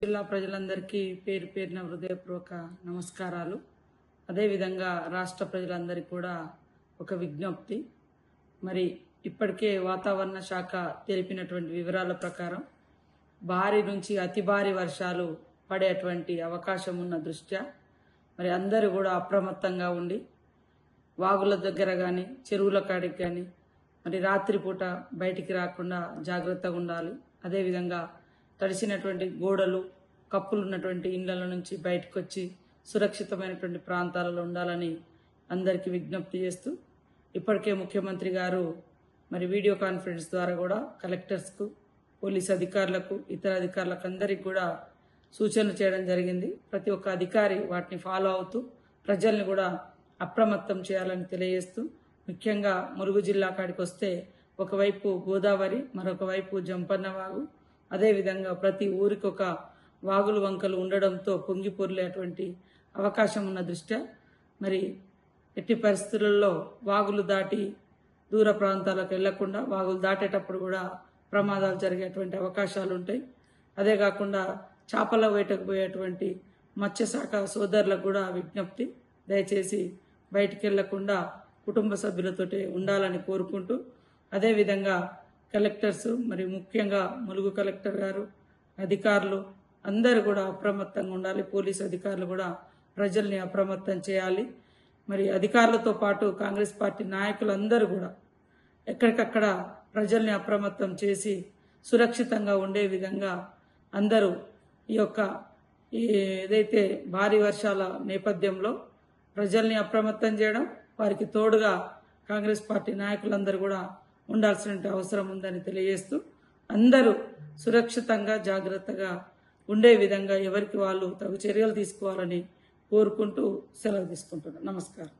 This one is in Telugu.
జిల్లా ప్రజలందరికీ పేరు పేరున హృదయపూర్వక నమస్కారాలు. అదేవిధంగా రాష్ట్ర ప్రజలందరికీ కూడా ఒక విజ్ఞప్తి. మరి ఇప్పటికే వాతావరణ శాఖ తెలిపినటువంటి వివరాల ప్రకారం భారీ నుంచి అతి భారీ వర్షాలు పడేటువంటి అవకాశం ఉన్న దృష్ట్యా మరి అందరూ కూడా అప్రమత్తంగా ఉండి వాగుల దగ్గర కానీ చెరువుల కాడికి కానీ మరి రాత్రిపూట బయటికి రాకుండా జాగ్రత్తగా ఉండాలి. అదేవిధంగా తడిసినటువంటి గోడలు కప్పులు ఉన్నటువంటి ఇండ్ల నుంచి బయటకు వచ్చి సురక్షితమైనటువంటి ప్రాంతాలలో ఉండాలని అందరికీ విజ్ఞప్తి చేస్తూ ఇప్పటికే ముఖ్యమంత్రి గారు మరి వీడియో కాన్ఫరెన్స్ ద్వారా కూడా కలెక్టర్స్కు, పోలీస్ అధికారులకు, ఇతర అధికారులకు అందరికీ కూడా సూచనలు చేయడం జరిగింది. ప్రతి ఒక్క అధికారి వాటిని ఫాలో అవుతూ ప్రజల్ని కూడా అప్రమత్తం చేయాలని తెలియజేస్తూ, ముఖ్యంగా ములుగు జిల్లా కాడికి వస్తే ఒకవైపు గోదావరి, మరొక వైపు జంపన్న వాగు, అదేవిధంగా ప్రతి ఊరికి ఒక వాగులు వంకలు ఉండడంతో పొంగి పొర్లేటువంటి అవకాశం ఉన్న దృష్ట్యా మరి ఎట్టి పరిస్థితులలో వాగులు దాటి దూర ప్రాంతాలకు వెళ్లకుండా, వాగులు దాటేటప్పుడు కూడా ప్రమాదాలు జరిగేటువంటి అవకాశాలు ఉంటాయి. అదే కాకుండా చేపల వేటకు పోయేటువంటి మత్స్యశాఖ సోదరులకు కూడా విజ్ఞప్తి, దయచేసి బయటికి వెళ్లకుండా కుటుంబ సభ్యులతోటి ఉండాలని కోరుకుంటూ, అదేవిధంగా కలెక్టర్స్ మరి ముఖ్యంగా ములుగు కలెక్టర్ గారు, అధికారులు అందరూ కూడా అప్రమత్తంగా ఉండాలి. పోలీస్ అధికారులు కూడా ప్రజల్ని అప్రమత్తం చేయాలి. మరి అధికారులతో పాటు కాంగ్రెస్ పార్టీ నాయకులందరూ కూడా ఎక్కడికక్కడ ప్రజల్ని అప్రమత్తం చేసి సురక్షితంగా ఉండే విధంగా అందరూ ఏదైతే భారీ వర్షాల నేపథ్యంలో ప్రజల్ని అప్రమత్తం చేయడం, వారికి తోడుగా కాంగ్రెస్ పార్టీ నాయకులందరూ కూడా ఉండాల్సిన అవసరం ఉందని తెలియజేస్తూ, అందరూ సురక్షితంగా జాగ్రత్తగా ఉండే విధంగా ఎవరికి వాళ్ళు తగు చర్యలు తీసుకోవాలని కోరుకుంటూ సెలవు తీసుకుంటున్నాను. నమస్కారం.